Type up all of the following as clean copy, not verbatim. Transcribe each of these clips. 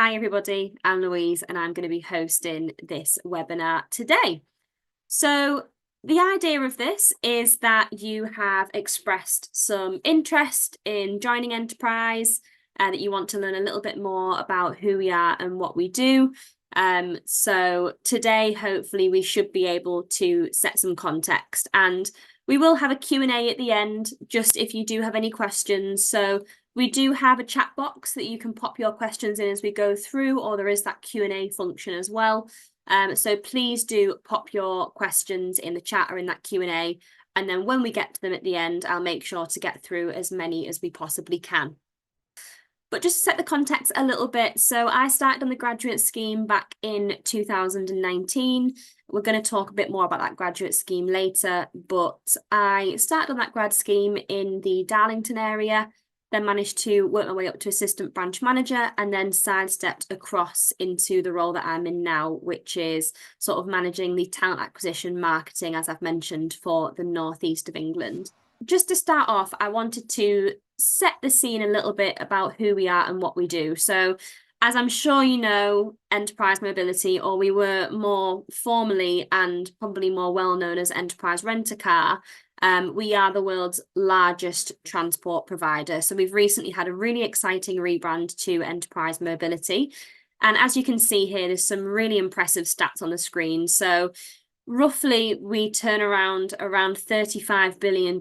Hi everybody, I'm Louise and I'm going to be hosting this webinar today. So the idea of this is that you have expressed some interest in joining Enterprise, that you want to learn a little bit more about who we are and what we do. So today, hopefully we should be able to set some context, and we will have a Q&A at the end, just if you do have any questions. So we do have a chat box that you can pop your questions in as we go through, or there is that Q&A function as well. So please do pop your questions in the chat or in that Q&A, and then when we get to them at the end, I'll make sure to get through as many as we possibly can. But just to set the context a little bit, so I started on the graduate scheme back in 2019. We're going to talk a bit more about that graduate scheme later, but I started on that grad scheme in the Darlington area, then managed to work my way up to assistant branch manager, and then sidestepped across into the role that I'm in now, which is sort of managing the talent acquisition marketing, as I've mentioned, for the northeast of England. Just to start off, I wanted to set the scene a little bit about who we are and what we do. So as I'm sure you know, Enterprise Mobility, or we were more formally and probably more well known as Enterprise Rent-A-Car, we are the world's largest transport provider. So we've recently had a really exciting rebrand to Enterprise Mobility. And as you can see here, there's some really impressive stats on the screen. So roughly, we turn around $35 billion,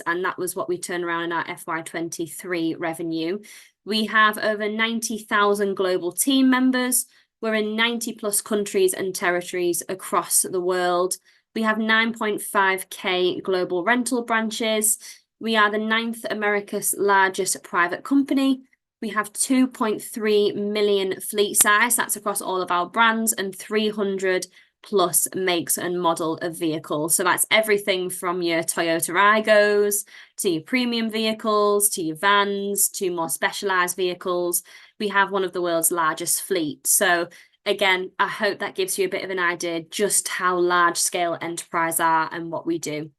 and that was what we turn around in our FY23 revenue. We have over 90,000 global team members. We're in 90 plus countries and territories across the world. We have 9.5k global rental branches. We are the 9th America's largest private company. We have 2.3 million fleet size. That's across all of our brands, and 300 plus makes and model of vehicles. So that's everything from your Toyota Aigos to your premium vehicles, to your vans, to more specialized vehicles. We have one of the world's largest fleets. So again, I hope that gives you a bit of an idea just how large scale Enterprise are and what we do.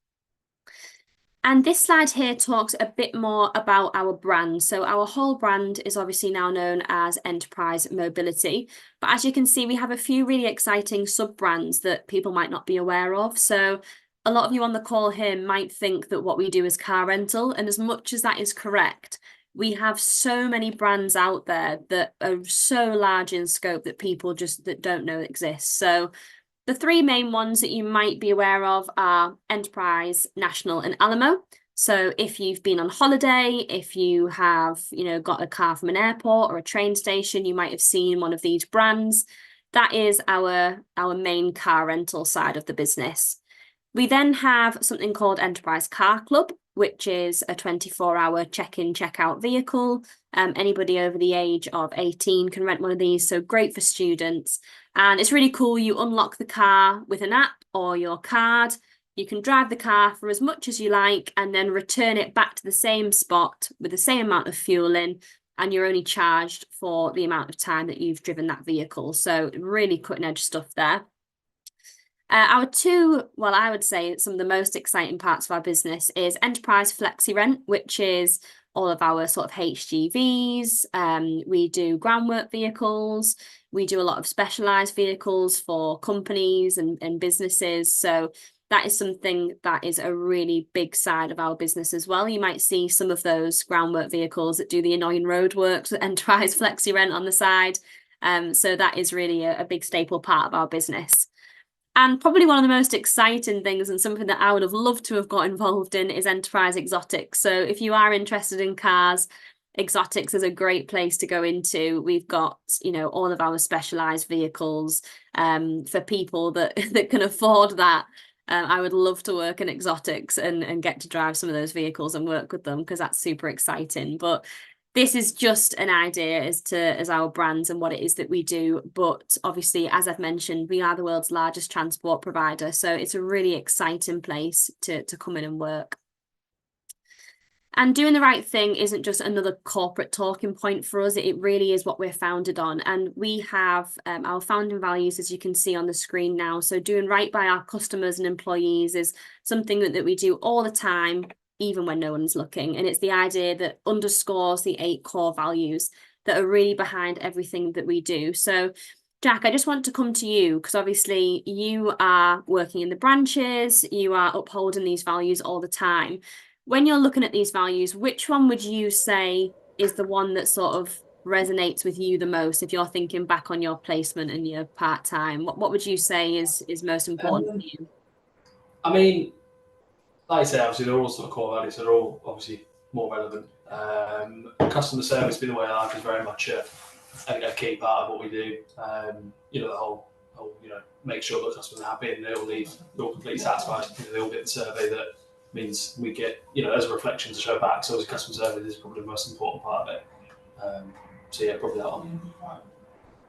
And this slide here talks a bit more about our brand. So our whole brand is obviously now known as Enterprise Mobility. But as you can see, we have a few really exciting sub-brands that people might not be aware of. So a lot of you on the call here might think that what we do is car rental. And as much as that is correct, we have so many brands out there that are so large in scope that people just that don't know exist. So the three main ones that you might be aware of are Enterprise, National, and Alamo. So if you've been on holiday, if you have, got a car from an airport or a train station, you might have seen one of these brands. That is our main car rental side of the business. We then have something called Enterprise Car Club, which is a 24-hour check-in, check-out vehicle. Anybody over the age of 18 can rent one of these, so great for students. And it's really cool. You unlock the car with an app or your card. You can drive the car for as much as you like and then return it back to the same spot with the same amount of fuel in, and you're only charged for the amount of time that you've driven that vehicle. So really cutting edge stuff there. Our two, well, I would say some of the most exciting parts of our business is Enterprise Flexi Rent, which is all of our sort of HGVs. We do groundwork vehicles. We do a lot of specialized vehicles for companies and businesses. So that is something that is a really big side of our business as well. You might see some of those groundwork vehicles that do the annoying roadworks with Enterprise Flexi Rent on the side. So that is really a big staple part of our business. And probably one of the most exciting things, and something that I would have loved to have got involved in, is Enterprise Exotics. So if you are interested in cars, Exotics is a great place to go into. We've got, all of our specialized vehicles for people that can afford that. I would love to work in Exotics and get to drive some of those vehicles and work with them, because that's super exciting. But this is just an idea as our brands and what it is that we do. But obviously, as I've mentioned, we are the world's largest transport provider. So it's a really exciting place to come in and work. And doing the right thing isn't just another corporate talking point for us. It really is what we're founded on. And we have our founding values, as you can see on the screen now. So doing right by our customers and employees is something that we do all the time, even when no one's looking. And it's the idea that underscores the 8 core values. that are really behind everything that we do. So Jack, I just want to come to you because obviously you are working in the branches, you are upholding these values all the time. When you're looking at these values, which one would you say is the one that sort of resonates with you the most if you're thinking back on your placement and your part-time? What would you say is most important for you? I mean, like I say, obviously they're all sort of core values, so they're all obviously more relevant. Customer service being the way I life is very much a key part of what we do. The whole make sure that customers are happy and they all leave, they're all completely satisfied. They all get the survey that means we get, as a reflection to show back. So as a customer service is probably the most important part of it. So yeah, probably that one.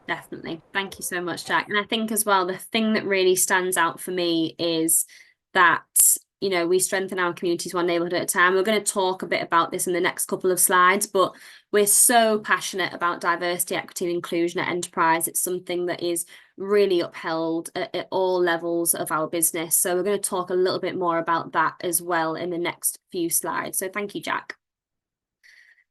Definitely. Thank you so much, Jack. And I think as well, the thing that really stands out for me is that, we strengthen our communities one neighbourhood at a time. We're going to talk a bit about this in the next couple of slides, but we're so passionate about diversity, equity, and inclusion at Enterprise. It's something that is really upheld at all levels of our business. So we're going to talk a little bit more about that as well in the next few slides. So thank you, Jack.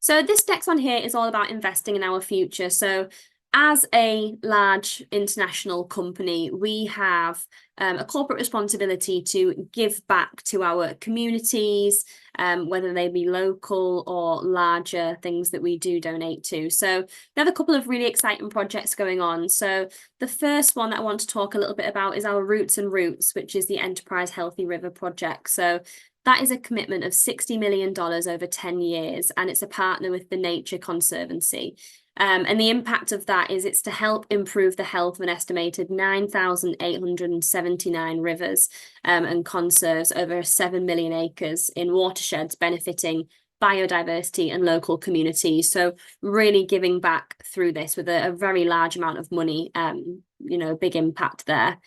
So this next one here is all about investing in our future. So as a large international company, we have a corporate responsibility to give back to our communities, whether they be local or larger things that we do donate to. So we have a couple of really exciting projects going on. So the first one that I want to talk a little bit about is our Roots and Roots, which is the Enterprise Healthy River project. So that is a commitment of $60 million over 10 years, and it's a partner with the Nature Conservancy. And the impact of that is it's to help improve the health of an estimated 9,879 rivers and conserves over 7 million acres in watersheds, benefiting biodiversity and local communities. So really giving back through this with a very large amount of money, big impact there.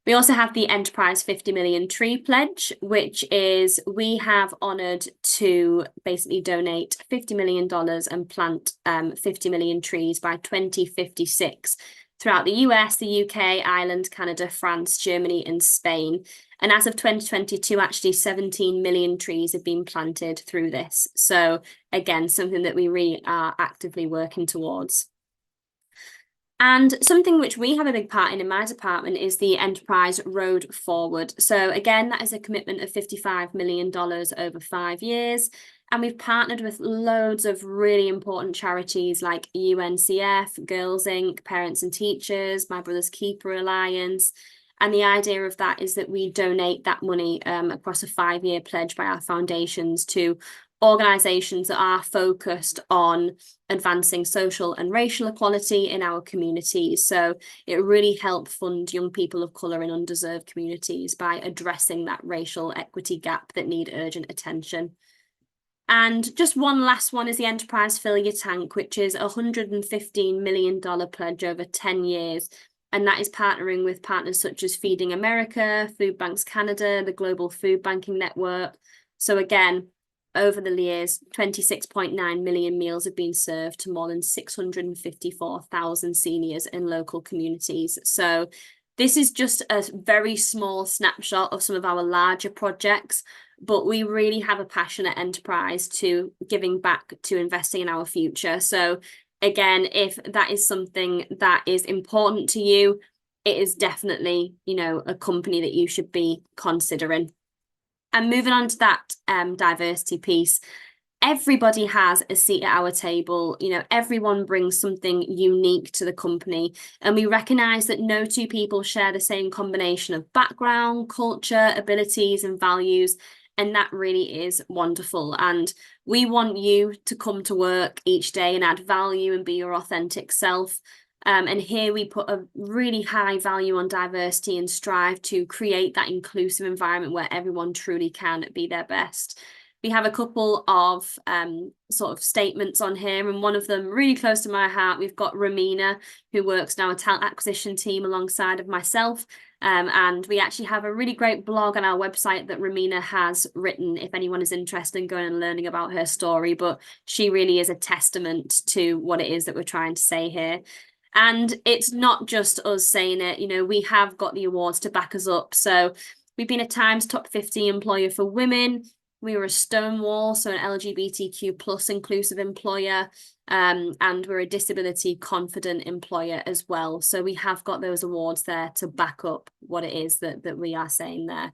We also have the Enterprise 50 Million Tree Pledge, which is we have honoured to basically donate $50 million and plant 50 million trees by 2056 throughout the US, the UK, Ireland, Canada, France, Germany and Spain. And as of 2022, actually 17 million trees have been planted through this. So again, something that we really are actively working towards. And something which we have a big part in my department is the Enterprise Road Forward. So again, that is a commitment of $55 million over 5 years. And we've partnered with loads of really important charities like UNCF, Girls Inc., Parents and Teachers, My Brother's Keeper Alliance. And the idea of that is that we donate that money across a 5-year pledge by our foundations to organisations that are focused on advancing social and racial equality in our communities. So it really helps fund young people of colour in underserved communities by addressing that racial equity gap that need urgent attention. And just one last one is the Enterprise Fill Your Tank, which is a $115 million pledge over 10 years. And that is partnering with partners such as Feeding America, Food Banks Canada, the Global Food Banking Network. So again, over the years, 26.9 million meals have been served to more than 654,000 seniors in local communities. So this is just a very small snapshot of some of our larger projects, but we really have a passion at Enterprise to giving back to investing in our future. So again, if that is something that is important to you, it is definitely, a company that you should be considering. And moving on to that diversity piece, everybody has a seat at our table. Everyone brings something unique to the company. And we recognise that no two people share the same combination of background, culture, abilities and values. And that really is wonderful. And we want you to come to work each day and add value and be your authentic self. And here we put a really high value on diversity and strive to create that inclusive environment where everyone truly can be their best. We have a couple of sort of statements on here, and one of them really close to my heart. We've got Ramina, who works in our talent acquisition team alongside of myself. And we actually have a really great blog on our website that Ramina has written if anyone is interested in going and learning about her story. But she really is a testament to what it is that we're trying to say here. And it's not just us saying it, we have got the awards to back us up. So we've been a Times Top 50 employer for women. We were a Stonewall, so an LGBTQ plus inclusive employer, and we're a disability confident employer as well. So we have got those awards there to back up what it is that we are saying there.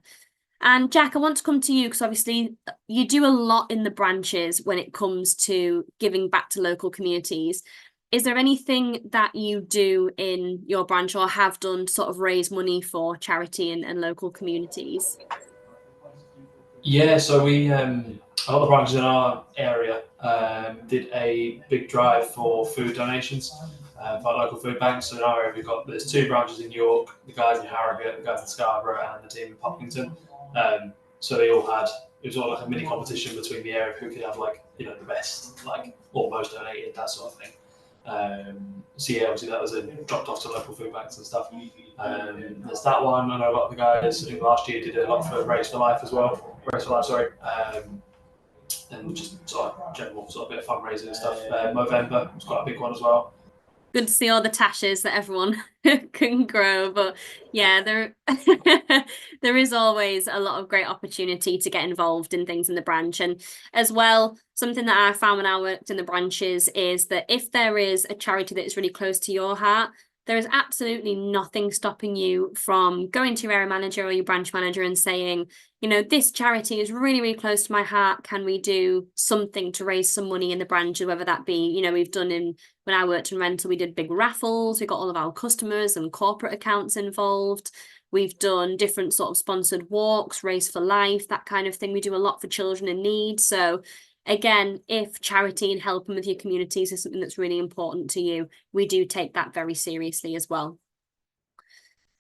And Jack, I want to come to you because obviously you do a lot in the branches when it comes to giving back to local communities. Is there anything that you do in your branch or have done to sort of raise money for charity and local communities? Yeah, so we a lot of branches in our area did a big drive for food donations for our local food banks. So in our area, there's 2 branches in York, the guys in Harrogate, the guys in Scarborough, and the team in Poppington. So they all had, it was all like a mini competition between the area of who could have the best, almost donated, that sort of thing. So yeah, obviously that was dropped off to local food banks and stuff. There's that one. I know a lot of the guys, I think last year did a lot for Race for Life as well. Race for Life, sorry. And just sort of general sort of bit of fundraising and stuff. November was quite a big one as well. Good to see all the tashes that everyone can grow, but yeah, there there is always a lot of great opportunity to get involved in things in the branch. And as well, something that I found when I worked in the branches is that if there is a charity that is really close to your heart, there is absolutely nothing stopping you from going to your area manager or your branch manager and saying, this charity is really, really close to my heart. Can we do something to raise some money in the branch? Whether that be, we've done when I worked in rental, we did big raffles. We got all of our customers and corporate accounts involved. We've done different sort of sponsored walks, Race for Life, that kind of thing. We do a lot for children in need. So again, if charity and helping with your communities is something that's really important to you, we do take that very seriously as well.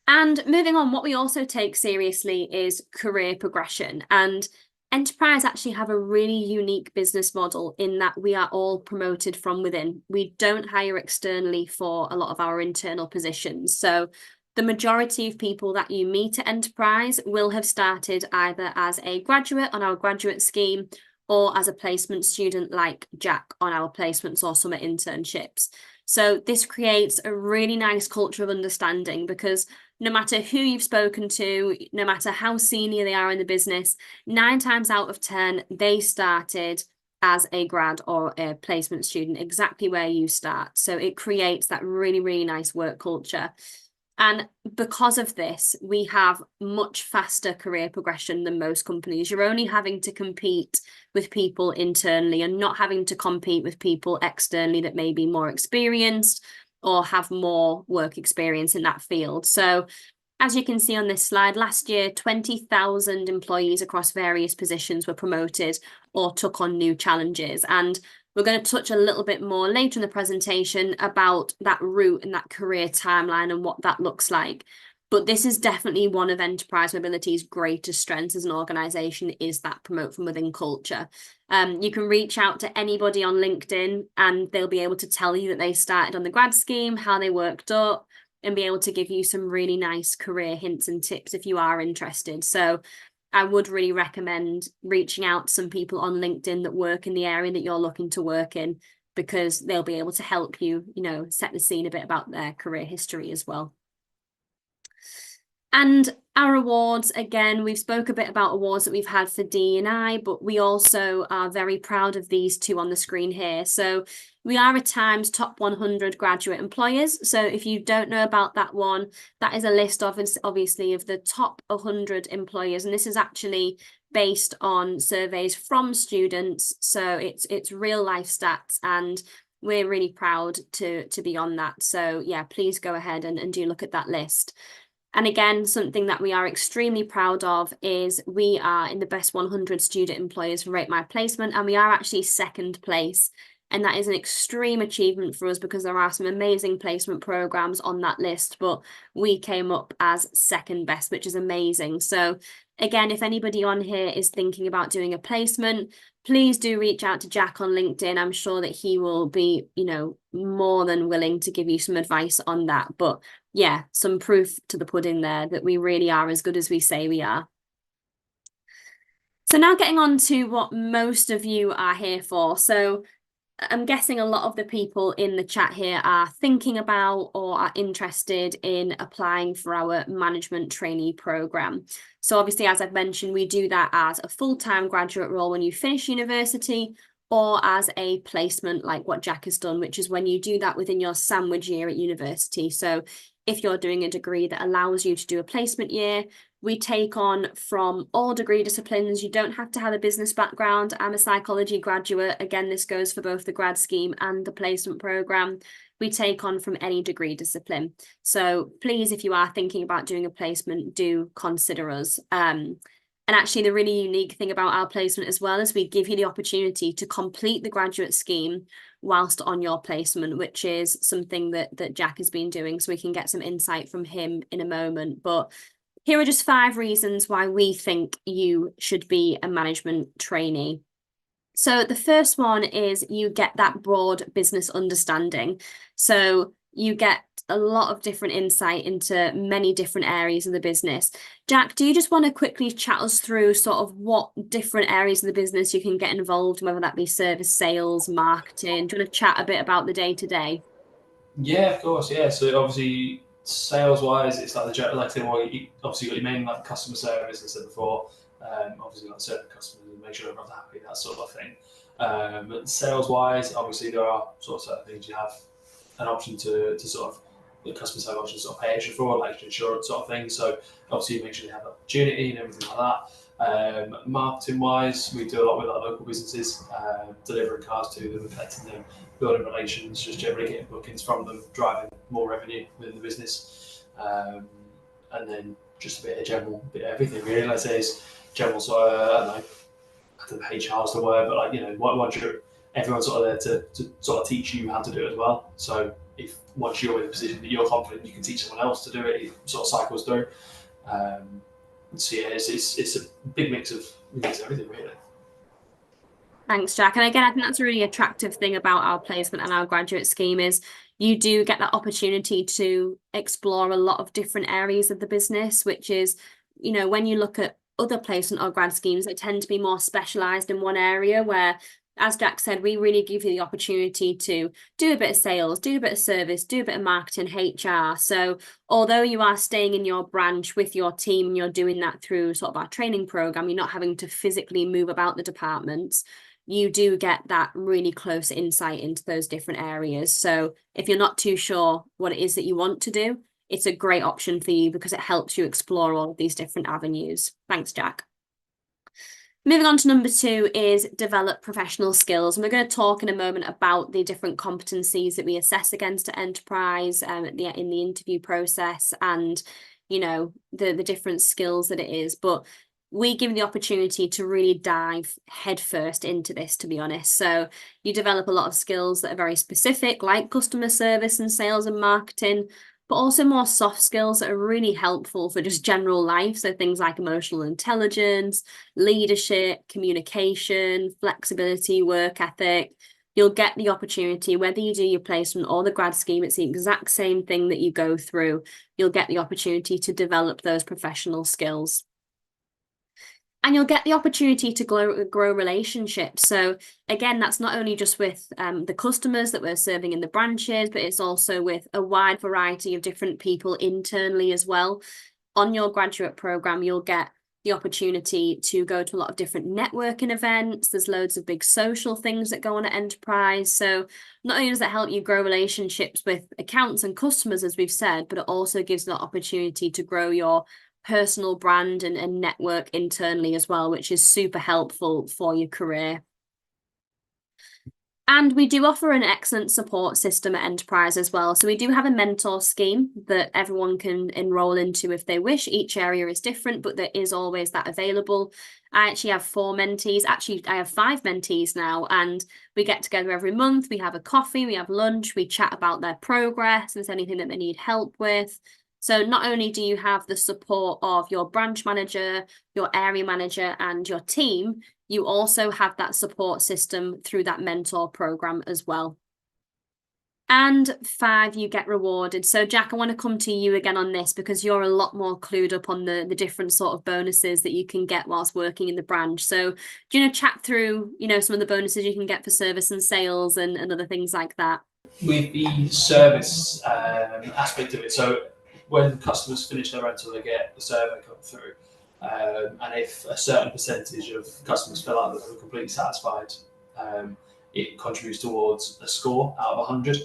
And moving on, what we also take seriously is career progression. And Enterprise actually have a really unique business model in that we are all promoted from within. We don't hire externally for a lot of our internal positions. So the majority of people that you meet at Enterprise will have started either as a graduate on our graduate scheme or as a placement student like Jack on our placements or summer internships. So this creates a really nice culture of understanding because no matter who you've spoken to, no matter how senior they are in the business, 9 times out of 10, they started as a grad or a placement student, exactly where you start. So it creates that really, really nice work culture. And because of this, we have much faster career progression than most companies. You're only having to compete with people internally and not having to compete with people externally that may be more experienced or have more work experience in that field. So as you can see on this slide, last year, 20,000 employees across various positions were promoted or took on new challenges. And we're going to touch a little bit more later in the presentation about that route and that career timeline and what that looks like. But this is definitely one of Enterprise Mobility's greatest strengths as an organisation is that promote from within culture. You can reach out to anybody on LinkedIn and they'll be able to tell you that they started on the grad scheme, how they worked up, and be able to give you some really nice career hints and tips if you are interested. So I would really recommend reaching out to some people on LinkedIn that work in the area that you're looking to work in because they'll be able to help you, set the scene a bit about their career history as well. And our awards, again, we've spoke a bit about awards that we've had for D&I, but we also are very proud of these 2 on the screen here. So we are a Times Top 100 graduate employers. So if you don't know about that one, that is a list of, obviously, of the top 100 employers. And this is actually based on surveys from students. So it's real life stats and we're really proud to be on that. So yeah, please go ahead and do look at that list. And again, something that we are extremely proud of is we are in the best 100 student employers for Rate My Placement, and we are actually 2nd place. And that is an extreme achievement for us because there are some amazing placement programs on that list, but we came up as 2nd best, which is amazing. So again, if anybody on here is thinking about doing a placement, please do reach out to Jack on LinkedIn. I'm sure that he will be, more than willing to give you some advice on that. But yeah, some proof to the pudding there that we really are as good as we say we are. So now getting on to what most of you are here for. So I'm guessing a lot of the people in the chat here are thinking about or are interested in applying for our management trainee program. So obviously, as I've mentioned, we do that as a full-time graduate role when you finish university, or as a placement like what Jack has done, which is when you do that within your sandwich year at university. So if you're doing a degree that allows you to do a placement year, we take on from all degree disciplines. You don't have to have a business background. I'm a psychology graduate. Again, this goes for both the grad scheme and the placement program. We take on from any degree discipline. So please, if you are thinking about doing a placement, do consider us. And actually, the really unique thing about our placement as well is we give you the opportunity to complete the graduate scheme whilst on your placement, which is something that Jack has been doing. So we can get some insight from him in a moment. But here are just 5 reasons why we think you should be a management trainee. So the first one is you get that broad business understanding. So you get a lot of different insight into many different areas of the business. Jack, do you just want to quickly chat us through sort of what different areas of the business you can get involved in, whether that be service, sales, marketing? Do you want to chat a bit about the day-to-day? Yeah, of course. Yeah. So obviously, sales wise, it's like like I said, well, you obviously got your main like customer service, as I said before. Obviously, like serving customers and make sure everyone's happy, that sort of thing. Sales wise, obviously there are sort of certain things you have an option to sort of the customers have options to sort of pay extra for, like insurance sort of thing. So obviously, you make sure they have the opportunity and everything like that. Marketing wise, we do a lot with our local businesses, delivering cars to them, collecting them, building relations, just generally getting bookings from them, driving more revenue within the business, and then just a bit of general, bit of everything really. Let's say it's general sort of, I don't know HR is the word, but like, you know, once you're, everyone's sort of there to sort of teach you how to do it as well. So if once you're in a position that you're confident you can teach someone else to do it, it sort of cycles through. So yeah, it's a big mix of everything really. Thanks, Jack. And again, I think that's a really attractive thing about our placement and our graduate scheme is you do get that opportunity to explore a lot of different areas of the business, which is, you know, when you look at other placement or grad schemes, they tend to be more specialized in one area where, as Jack said, we really give you the opportunity to do a bit of sales, do a bit of service, do a bit of marketing, HR. So although you are staying in your branch with your team and you're doing that through sort of our training program, you're not having to physically move about the departments. You do get that really close insight into those different areas. So if you're not too sure what it is that you want to do, it's a great option for you because it helps you explore all of these different avenues. Thanks, Jack. Moving on to number 2 is develop professional skills. And we're going to talk in a moment about the different competencies that we assess against at Enterprise in the interview process and, you know, the different skills that it is. But we give you the opportunity to really dive headfirst into this, to be honest. So you develop a lot of skills that are very specific, like customer service and sales and marketing, but also more soft skills that are really helpful for just general life. So things like emotional intelligence, leadership, communication, flexibility, work ethic. You'll get the opportunity, whether you do your placement or the grad scheme, it's the exact same thing that you go through. You'll get the opportunity to develop those professional skills. And you'll get the opportunity to grow relationships. So again, that's not only just with the customers that we're serving in the branches, but it's also with a wide variety of different people internally as well. On your graduate program, you'll get the opportunity to go to a lot of different networking events. There's loads of big social things that go on at Enterprise. So not only does that help you grow relationships with accounts and customers, as we've said, but it also gives the opportunity to grow your personal brand and network internally as well, which is super helpful for your career. And we do offer an excellent support system at Enterprise as well. So we do have a mentor scheme that everyone can enroll into if they wish. Each area is different, but there is always that available. I actually have 4 mentees. Actually, I have 5 mentees now, and we get together every month. We have a coffee, we have lunch, we chat about their progress, if there's anything that they need help with. So not only do you have the support of your branch manager, your area manager, and your team, you also have that support system through that mentor program as well. And 5, you get rewarded. So Jack, I want to come to you again on this because you're a lot more clued up on the different sort of bonuses that you can get whilst working in the branch. So do you want to chat through, some of the bonuses you can get for service and sales and other things like that? With the service aspect of it, so when customers finish their rental, they get the survey come through. And if a certain percentage of customers feel like they're completely satisfied, it contributes towards a score out of 100.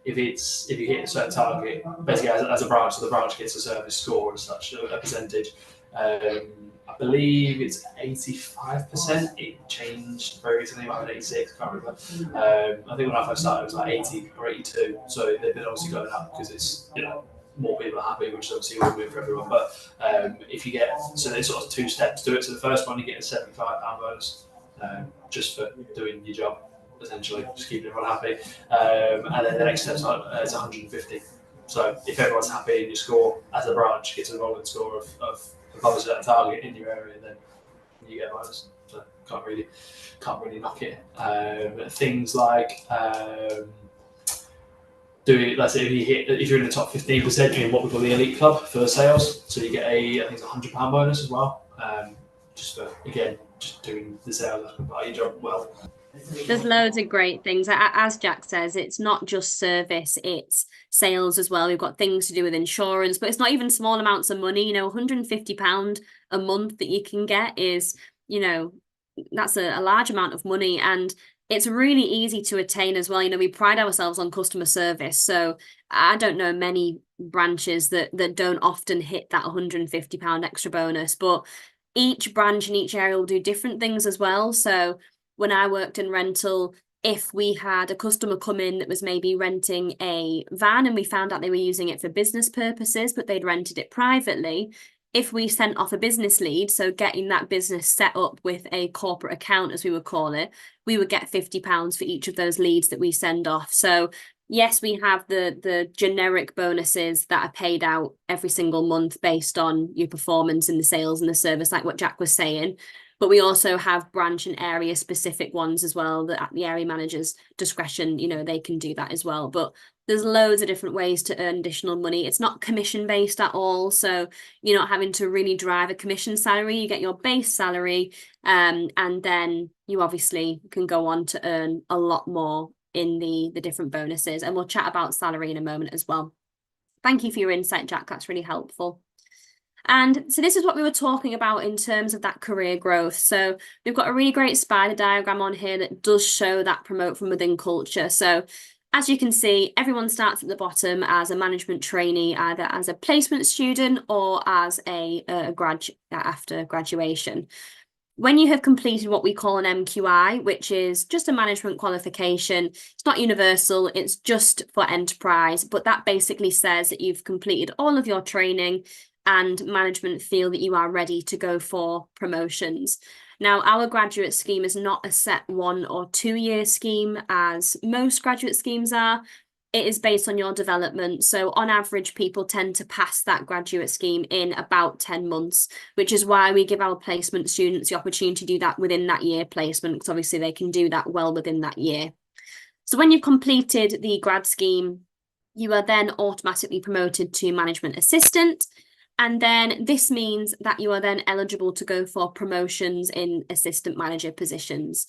If you hit a certain target, basically as a branch, so the branch gets a service score as such, a percentage. I believe it's 85%. It changed very recently, about 86, I can't remember. I think when I first started, it was like 80 or 82. So they've been obviously going up because it's, more people are happy, which is obviously a win for everyone. But if you get, so there's sort of 2 steps to it. So the first one, you get a £75 bonus just for doing your job, essentially, just keeping everyone happy. And then the next step is 150. So if everyone's happy and your score as a branch gets a rolling score of above a certain target in your area, then you get a bonus. So can't really knock it. Things like let's say if you're in the top 15%, you're in what we call the elite club for sales. So you get I think it's £100 bonus as well. Just for, again, just doing the sales aspect of your job well. There's loads of great things. As Jack says, it's not just service, it's sales as well. We've got things to do with insurance, but it's not even small amounts of money. £150 a month that you can get is, that's a large amount of money. And it's really easy to attain as well. We pride ourselves on customer service. So I don't know many branches that don't often hit that £150 extra bonus, but each branch in each area will do different things as well. So when I worked in rental, if we had a customer come in that was maybe renting a van and we found out they were using it for business purposes, but they'd rented it privately, if we sent off a business lead, so getting that business set up with a corporate account, as we would call it, we would get £50 for each of those leads that we send off. So yes, we have the generic bonuses that are paid out every single month based on your performance in the sales and the service, like what Jack was saying. But we also have branch and area specific ones as well that at the area manager's discretion, they can do that as well. But there's loads of different ways to earn additional money. It's not commission based at all. So you're not having to really drive a commission salary. You get your base salary, and then you obviously can go on to earn a lot more in the different bonuses. And we'll chat about salary in a moment as well. Thank you for your insight, Jack. That's really helpful. And so this is what we were talking about in terms of that career growth. So we've got a really great spider diagram on here that does show that promote from within culture. So as you can see, everyone starts at the bottom as a management trainee, either as a placement student or as a grad after graduation. When you have completed what we call an MQI, which is just a management qualification, it's not universal, it's just for enterprise, but that basically says that you've completed all of your training and management feel that you are ready to go for promotions. Now, our graduate scheme is not a set 1 or 2 year scheme as most graduate schemes are. It is based on your development. So on average, people tend to pass that graduate scheme in about 10 months, which is why we give our placement students the opportunity to do that within that year placement, because obviously they can do that well within that year. So when you've completed the grad scheme, you are then automatically promoted to management assistant. And then this means that you are then eligible to go for promotions in assistant manager positions.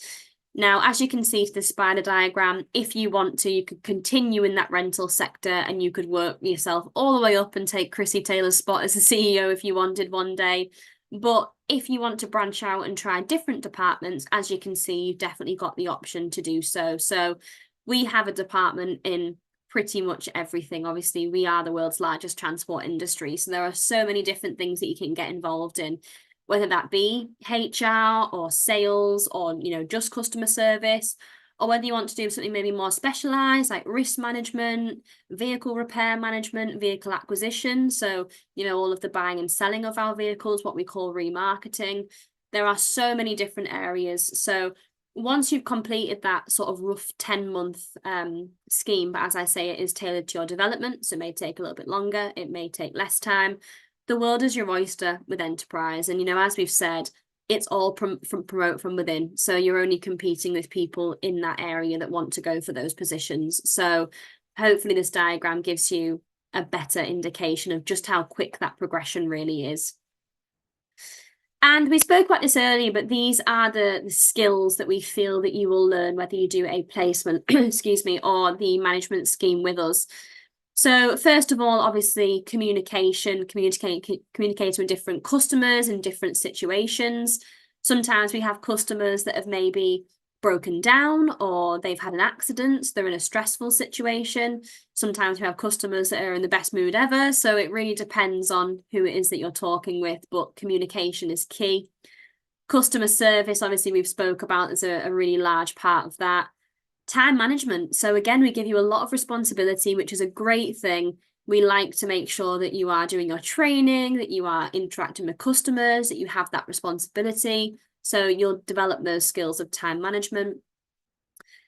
Now, as you can see to the spider diagram, if you want to, you could continue in that rental sector and you could work yourself all the way up and take Chrissy Taylor's spot as a CEO if you wanted one day. But if you want to branch out and try different departments, as you can see, you've definitely got the option to do so. So we have a department in pretty much everything. Obviously, we are the world's largest transport industry. So there are so many different things that you can get involved in, whether that be HR or sales or, just customer service, or whether you want to do something maybe more specialized like risk management, vehicle repair management, vehicle acquisition. So, all of the buying and selling of our vehicles, what we call remarketing. There are so many different areas. So once you've completed that sort of rough 10-month scheme, but as I say, it is tailored to your development, so it may take a little bit longer, it may take less time. The world is your oyster with enterprise. And, as we've said, it's all from promote from within. So you're only competing with people in that area that want to go for those positions. So hopefully this diagram gives you a better indication of just how quick that progression really is. And we spoke about this earlier, but these are the skills that we feel that you will learn whether you do a placement, excuse me, or the management scheme with us. So first of all, obviously, communicating with different customers in different situations. Sometimes we have customers that have maybe broken down or they've had an accident, so they're in a stressful situation. Sometimes we have customers that are in the best mood ever. So it really depends on who it is that you're talking with, but communication is key. Customer service, obviously, we've spoke about as a really large part of that. Time management. So again, we give you a lot of responsibility, which is a great thing. We like to make sure that you are doing your training, that you are interacting with customers, that you have that responsibility. So you'll develop those skills of time management.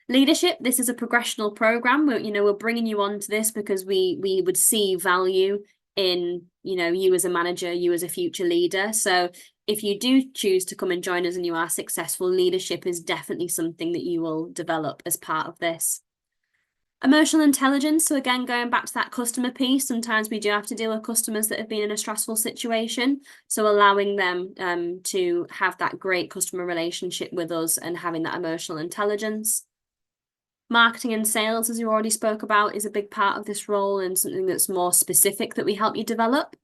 Leadership, this is a progressional program. We're bringing you on to this because we would see value in, you as a manager, you as a future leader. So if you do choose to come and join us and you are successful, leadership is definitely something that you will develop as part of this. Emotional intelligence. So again, going back to that customer piece, sometimes we do have to deal with customers that have been in a stressful situation. So allowing them to have that great customer relationship with us and having that emotional intelligence. Marketing and sales, as you already spoke about, is a big part of this role and something that's more specific that we help you develop.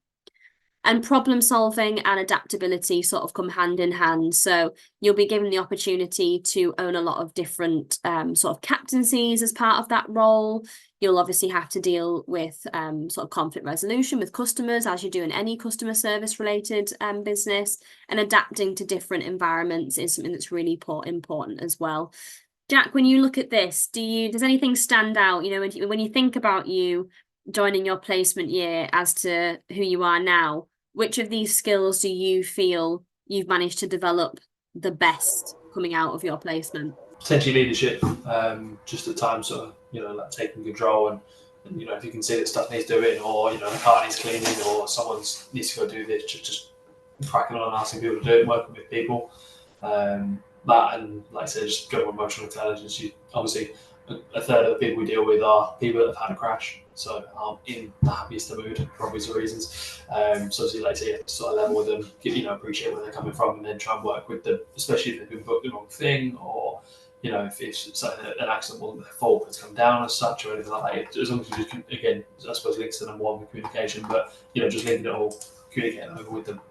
And problem solving and adaptability sort of come hand in hand. So you'll be given the opportunity to own a lot of different sort of captaincies as part of that role. You'll obviously have to deal with sort of conflict resolution with customers, as you do in any customer service related business. And adapting to different environments is something that's really important as well. Jack, when you look at this, does anything stand out? When you think about you joining your placement year as to who you are now, which of these skills do you feel you've managed to develop the best coming out of your placement? Potentially leadership, just at times sort of, like taking control and if you can see that stuff needs doing or, the car needs cleaning or someone needs to go do this, just cracking on and asking people to do it, working with people. That and like I said, just go with emotional intelligence. Obviously, a third of the people we deal with are people that have had a crash, so aren't in the happiest of mood for obvious reasons. So obviously, like I say, you have to sort of level with them, appreciate where they're coming from, and then try and work with them, especially if they've been booked the wrong thing or if it's like an accident wasn't their fault, but it's come down as such or anything like that. As long as you just, again, I suppose links to number one with communication, but just linking it all, communicating over with them,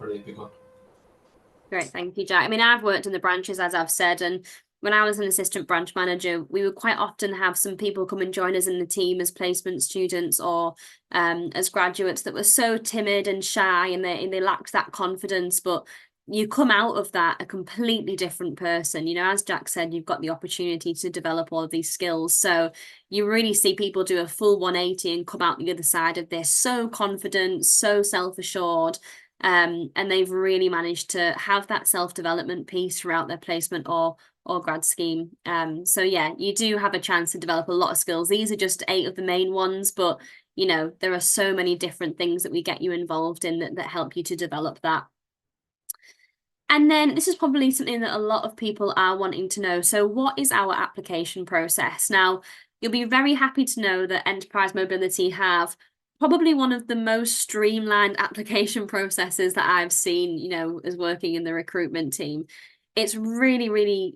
really a big one. Great, thank you, Jack. I mean, I've worked in the branches, as I've said, and when I was an assistant branch manager, we would quite often have some people come and join us in the team as placement students or as graduates that were so timid and shy and they lacked that confidence. But you come out of that a completely different person. As Jack said, you've got the opportunity to develop all of these skills. So you really see people do a full 180 and come out the other side of this so confident, so self-assured. And they've really managed to have that self-development piece throughout their placement or grad scheme. So yeah, you do have a chance to develop a lot of skills. These are just 8 of the main ones, but there are so many different things that we get you involved in that help you to develop that. And then this is probably something that a lot of people are wanting to know. So what is our application process? Now, you'll be very happy to know that Enterprise Mobility have probably one of the most streamlined application processes that I've seen, as working in the recruitment team. It's really, really,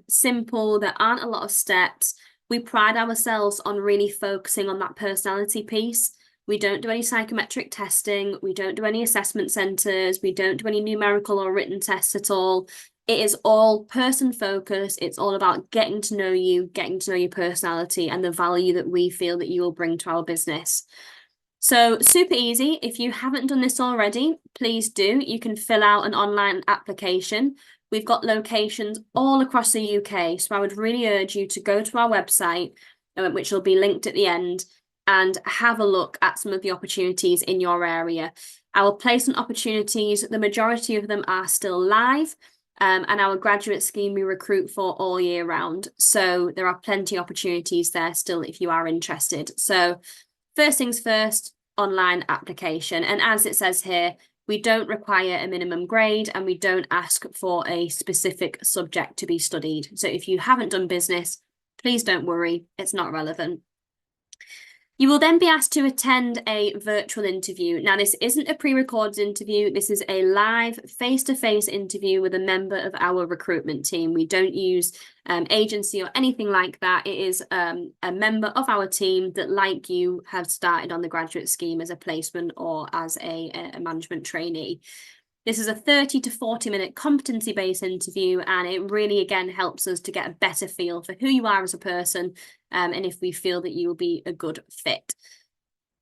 simple. There aren't a lot of steps. We pride ourselves on really focusing on that personality piece. We don't do any psychometric testing. We don't do any assessment centres. We don't do any numerical or written tests at all. It is all person focused. It's all about getting to know you, getting to know your personality and the value that we feel that you will bring to our business. So super easy. If you haven't done this already, please do. You can fill out an online application. We've got locations all across the UK. So I would really urge you to go to our website, which will be linked at the end, and have a look at some of the opportunities in your area. Our placement opportunities, the majority of them are still live, and our graduate scheme we recruit for all year round. So there are plenty of opportunities there still if you are interested. So first things first, online application. And as it says here, We don't require a minimum grade, and we don't ask for a specific subject to be studied. So if you haven't done business, please don't worry, it's not relevant. You will then be asked to attend a virtual interview. Now, this isn't a pre-recorded interview. This is a live face-to-face interview with a member of our recruitment team. We don't use agency or anything like that. It is a member of our team that, like you, have started on the graduate scheme as a placement or as a management trainee. This is a 30 to 40-minute competency-based interview, and it really, again, helps us to get a better feel for who you are as a person, and if we feel that you will be a good fit.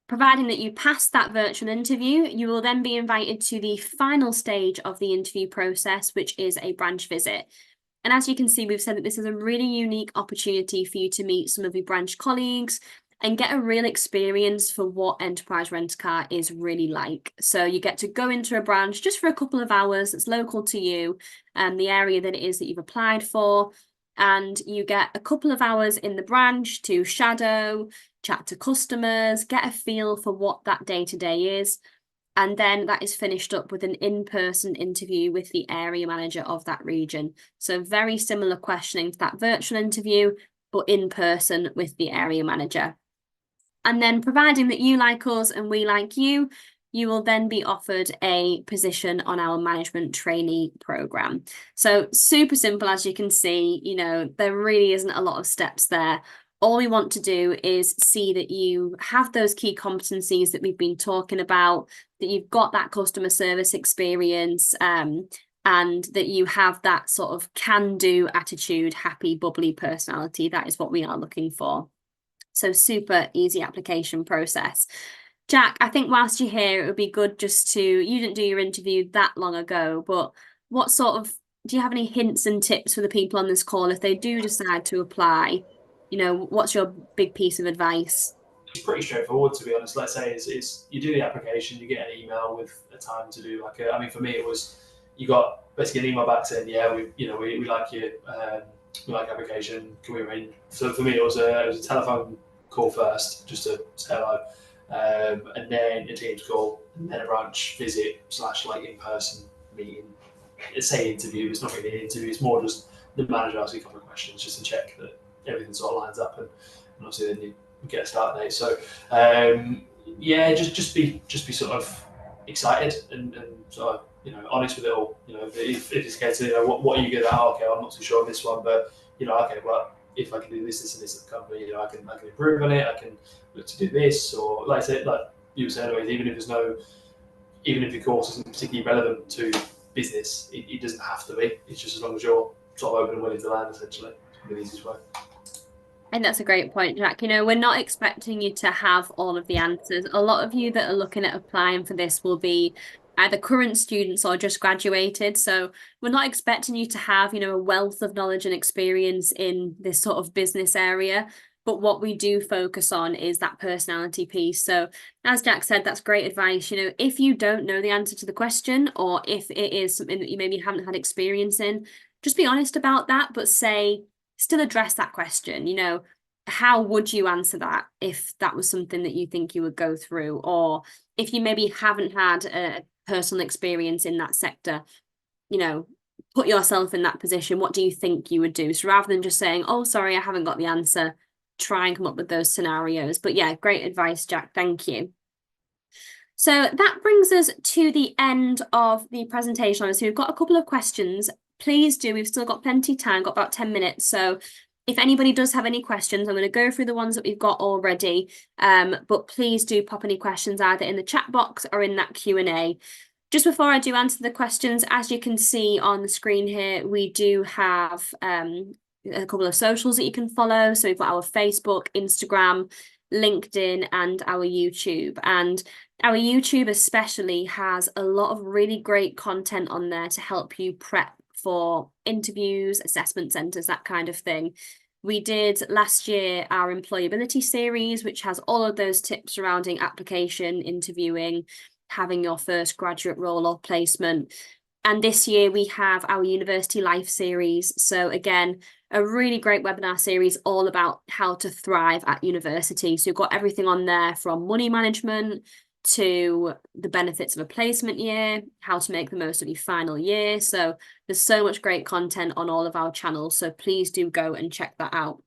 Providing that you pass that virtual interview, you will then be invited to the final stage of the interview process, which is a branch visit. And as you can see, we've said that this is a really unique opportunity for you to meet some of your branch colleagues and get a real experience for what Enterprise Rent-A-Car is really like. So you get to go into a branch just for a couple of hours that's local to you and the area that it is that you've applied for. And you get a couple of hours in the branch to shadow, chat to customers, get a feel for what that day-to-day is. And then that is finished up with an in-person interview with the area manager of that region. So very similar questioning to that virtual interview, but in person with the area manager. And then providing that you like us and we like you, you will then be offered a position on our management trainee program. So super simple, as you can see, there really isn't a lot of steps there. All we want to do is see that you have those key competencies that we've been talking about, that you've got that customer service experience, and that you have that sort of can-do attitude, happy, bubbly personality. That is what we are looking for. So super easy application process. Jack, I think whilst you're here, it would be good you didn't do your interview that long ago, but do you have any hints and tips for the people on this call if they do decide to apply? What's your big piece of advice? It's pretty straightforward, to be honest. Let's say it's you do the application, you get an email with a time to do for me it was, you got basically an email back saying, yeah, we like you, we like application, can we arrange? So for me it was a telephone call first, just to say hello, and then a Teams call, and then a branch visit / in-person meeting. Say interview, it's not really an interview, it's more just the manager asking a couple of questions just to check that everything sort of lines up, and obviously then you get a start date. So just be sort of excited and sort of honest with it all. If it's a case of what are you good at? Okay, I'm not too sure on this one, but okay, well, if I can do this and this at the company, I can improve on it. I can look to do this, or like I said, like you were saying, anyways, even if your course isn't particularly relevant to business, it doesn't have to be. It's just as long as you're sort of open and willing to learn, essentially. It's the easiest way. And that's a great point, Jack. We're not expecting you to have all of the answers. A lot of you that are looking at applying for this will be either current students or just graduated. So we're not expecting you to have, a wealth of knowledge and experience in this sort of business area. But what we do focus on is that personality piece. So as Jack said, that's great advice. If you don't know the answer to the question, or if it is something that you maybe haven't had experience in, just be honest about that, but still address that question. How would you answer that if that was something that you think you would go through? Or if you maybe haven't had a personal experience in that sector, put yourself in that position. What do you think you would do? So rather than just saying, oh, sorry, I haven't got the answer, try and come up with those scenarios. But yeah, great advice, Jack. Thank you. So that brings us to the end of the presentation. So we've got a couple of questions. Please do. We've still got plenty of time, got about 10 minutes. So if anybody does have any questions, I'm going to go through the ones that we've got already. But please do pop any questions either in the chat box or in that Q&A. Just before I do answer the questions, as you can see on the screen here, we do have a couple of socials that you can follow. So we've got our Facebook, Instagram, LinkedIn, and our YouTube. And our YouTube especially has a lot of really great content on there to help you prep for interviews, assessment centres, that kind of thing. We did last year our employability series, which has all of those tips surrounding application, interviewing, having your first graduate role or placement. And this year we have our university life series. So again, a really great webinar series all about how to thrive at university. So you've got everything on there from money management, to the benefits of a placement year, how to make the most of your final year. So there's so much great content on all of our channels, so please do go and check that out.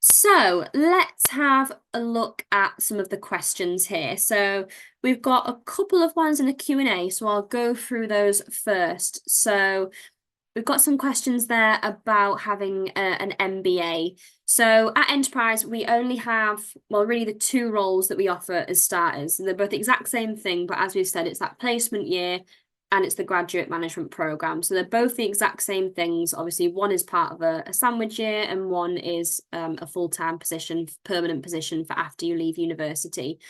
So let's have a look at some of the questions here. So we've got a couple of ones in the Q&A, so I'll go through those first. So we've got some questions there about having an MBA. So at Enterprise, we only have, well, really the two roles that we offer as starters. And they're both the exact same thing, but as we've said, it's that placement year and it's the graduate management program. So they're both the exact same things. Obviously, one is part of a sandwich year and one is a full-time position, permanent position for after you leave university.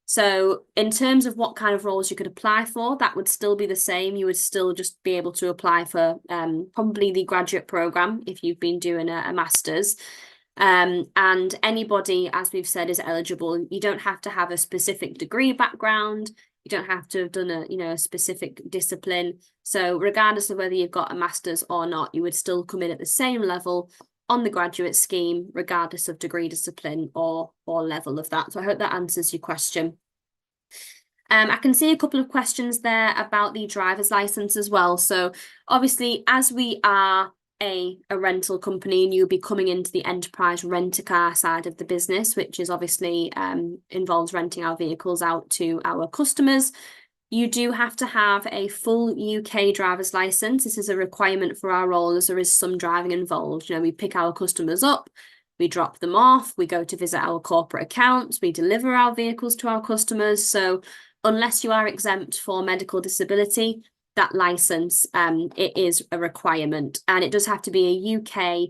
So in terms of what kind of roles you could apply for, that would still be the same. You would still just be able to apply for probably the graduate program if you've been doing a master's. And anybody, as we've said, is eligible. You don't have to have a specific degree background. You don't have to have done a specific discipline. So regardless of whether you've got a master's or not, you would still come in at the same level on the graduate scheme, regardless of degree, discipline, or level of that. So I hope that answers your question. I can see a couple of questions there about the driver's license as well. So obviously, as we are a rental company and you'll be coming into the enterprise rent-a-car side of the business, which is obviously involves renting our vehicles out to our customers, you do have to have a full UK driver's license. This is a requirement for our role as there is some driving involved. We pick our customers up, we drop them off, we go to visit our corporate accounts, we deliver our vehicles to our customers. So unless you are exempt for medical disability, that license, it is a requirement, and it does have to be a UK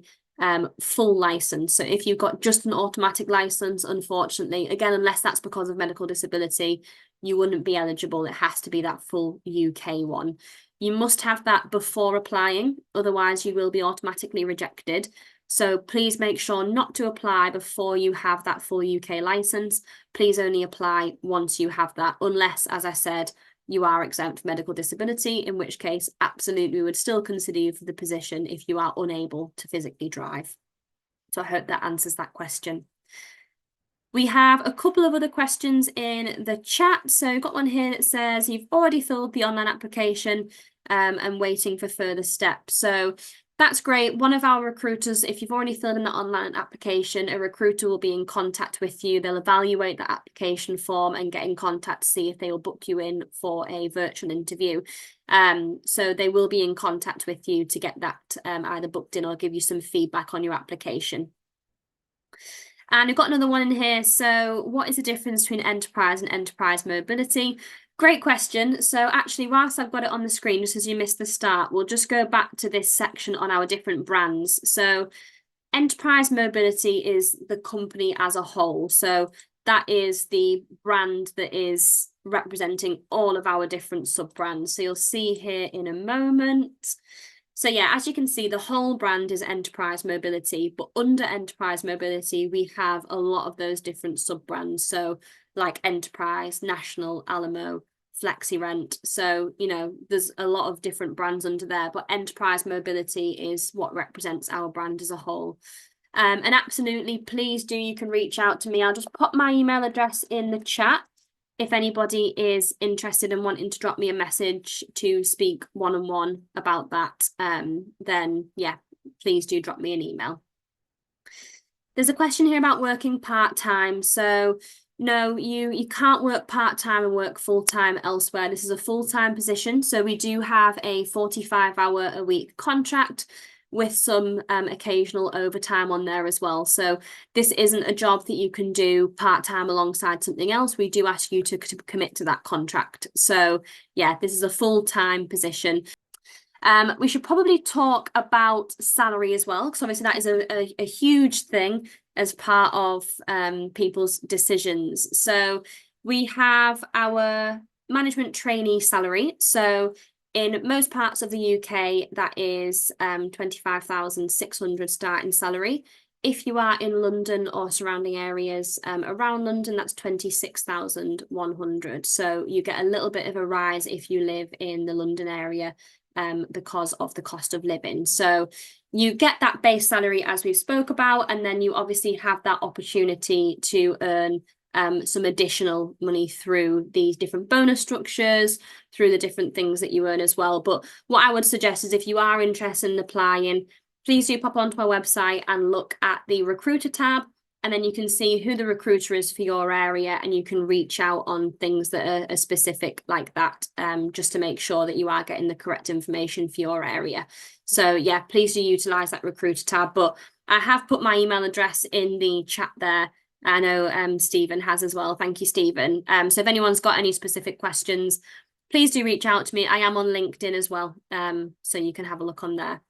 full license. So if you've got just an automatic license, unfortunately, again, unless that's because of medical disability, you wouldn't be eligible. It has to be that full UK one. You must have that before applying, otherwise you will be automatically rejected. So please make sure not to apply before you have that full UK license. Please only apply once you have that, unless, as I said, you are exempt from medical disability, in which case, absolutely, we would still consider you for the position if you are unable to physically drive. So I hope that answers that question. We have a couple of other questions in the chat. So I've got one here that says, you've already filled the online application and waiting for further steps. So that's great. One of our recruiters, if you've already filled in the online application, a recruiter will be in contact with you. They'll evaluate the application form and get in contact to see if they will book you in for a virtual interview. So they will be in contact with you to get that either booked in or give you some feedback on your application. And we've got another one in here. So what is the difference between enterprise and enterprise mobility? Great question. So actually, whilst I've got it on the screen, just as you missed the start, we'll just go back to this section on our different brands. So enterprise mobility is the company as a whole. So that is the brand that is representing all of our different sub-brands. So you'll see here in a moment. So yeah, as you can see, the whole brand is enterprise mobility, but under enterprise mobility, we have a lot of those different sub-brands. So like enterprise, national, Alamo, FlexiRent. So, there's a lot of different brands under there, but enterprise mobility is what represents our brand as a whole. And absolutely, please do, you can reach out to me. I'll just pop my email address in the chat. If anybody is interested in wanting to drop me a message to speak one-on-one about that, then yeah, please do drop me an email. There's a question here about working part-time. So no, you can't work part-time and work full-time elsewhere. This is a full-time position. So we do have a 45-hour-a-week contract with some occasional overtime on there as well. So this isn't a job that you can do part-time alongside something else. We do ask you to commit to that contract. So yeah, this is a full-time position. We should probably talk about salary as well, because obviously that is a huge thing as part of people's decisions. So we have our management trainee salary. So in most parts of the UK, that is 25,600 starting salary. If you are in London or surrounding areas around London, that's 26,100. So you get a little bit of a rise if you live in the London area because of the cost of living. So you get that base salary as we spoke about, and then you obviously have that opportunity to earn some additional money through these different bonus structures, through the different things that you earn as well. But what I would suggest is if you are interested in applying, please do pop onto our website and look at the recruiter tab, and then you can see who the recruiter is for your area, and you can reach out on things that are specific like that, just to make sure that you are getting the correct information for your area. So yeah, please do utilize that recruiter tab. But I have put my email address in the chat there. I know Stephen has as well. Thank you, Stephen. So if anyone's got any specific questions, please do reach out to me. I am on LinkedIn as well, so you can have a look on there.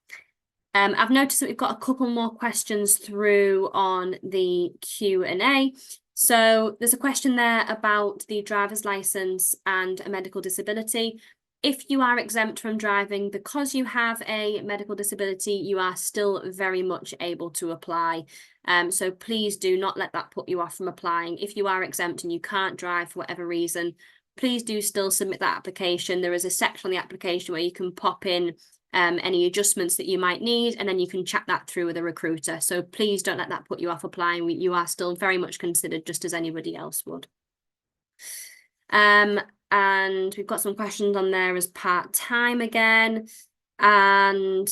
I've noticed that we've got a couple more questions through on the Q&A. So there's a question there about the driver's license and a medical disability. If you are exempt from driving because you have a medical disability, you are still very much able to apply. So please do not let that put you off from applying. If you are exempt and you can't drive for whatever reason, please do still submit that application. There is a section on the application where you can pop in any adjustments that you might need, and then you can chat that through with a recruiter. So please don't let that put you off applying. You are still very much considered just as anybody else would. And we've got some questions on there as part-time again. And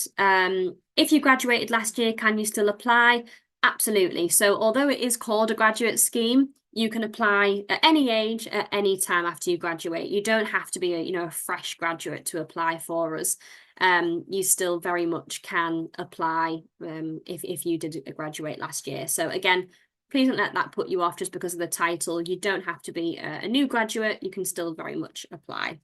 if you graduated last year, can you still apply? Absolutely. So although it is called a graduate scheme, you can apply at any age, at any time after you graduate. You don't have to be a fresh graduate to apply for us. You still very much can apply if you did graduate last year. So again, please don't let that put you off just because of the title. You don't have to be a new graduate. You can still very much apply.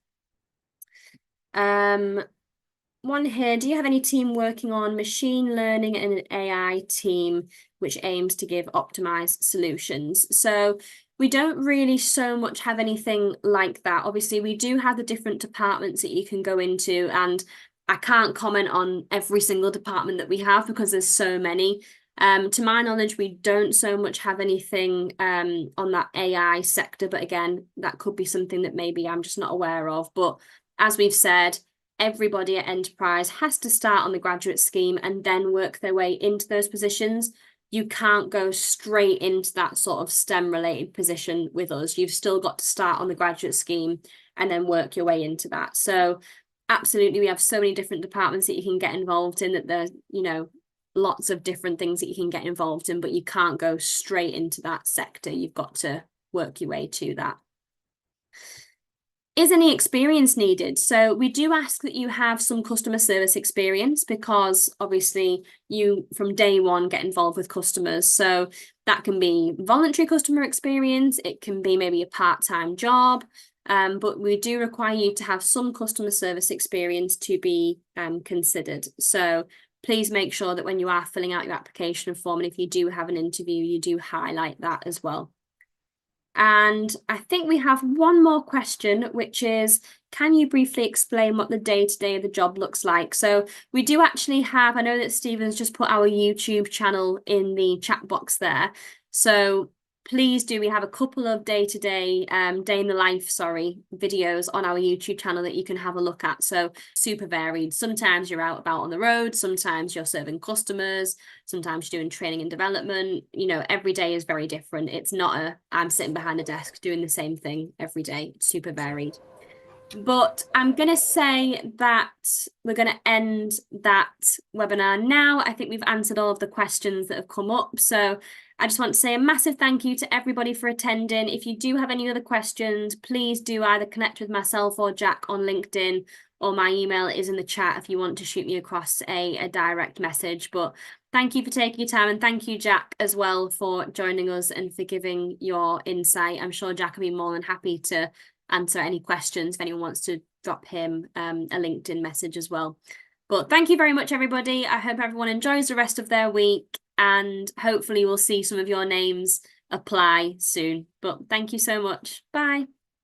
One here, do you have any team working on machine learning and an AI team which aims to give optimized solutions? So we don't really so much have anything like that. Obviously, we do have the different departments that you can go into, and I can't comment on every single department that we have because there's so many. To my knowledge, we don't so much have anything on that AI sector, but again, that could be something that maybe I'm just not aware of. But as we've said, everybody at Enterprise has to start on the graduate scheme and then work their way into those positions. You can't go straight into that sort of STEM related position with us. You've still got to start on the graduate scheme and then work your way into that. So absolutely, we have so many different departments that you can get involved in, that there's, lots of different things that you can get involved in, but you can't go straight into that sector. You've got to work your way to that. Is any experience needed? So we do ask that you have some customer service experience, because obviously you from day one get involved with customers. So that can be voluntary customer experience. It can be maybe a part-time job. But we do require you to have some customer service experience to be considered. So please make sure that when you are filling out your application form, and if you do have an interview, you do highlight that as well. And I think we have one more question, which is, can you briefly explain what the day-to-day of the job looks like? So we do actually have, I know that Stephen's just put our YouTube channel in the chat box there. So please do, we have a couple of day in the life, videos on our YouTube channel that you can have a look at. So super varied. Sometimes you're out about on the road, sometimes you're serving customers, sometimes you're doing training and development. Every day is very different. It's not I'm sitting behind a desk doing the same thing every day. It's super varied. But I'm going to say that we're going to end that webinar now. I think we've answered all of the questions that have come up. So I just want to say a massive thank you to everybody for attending. If you do have any other questions, please do either connect with myself or Jack on LinkedIn, or my email is in the chat if you want to shoot me across a direct message. But thank you for taking your time, and thank you, Jack, as well, for joining us and for giving your insight. I'm sure Jack will be more than happy to answer any questions if anyone wants to drop him a LinkedIn message as well. But thank you very much, everybody. I hope everyone enjoys the rest of their week, and hopefully we'll see some of your names apply soon. But thank you so much. Bye.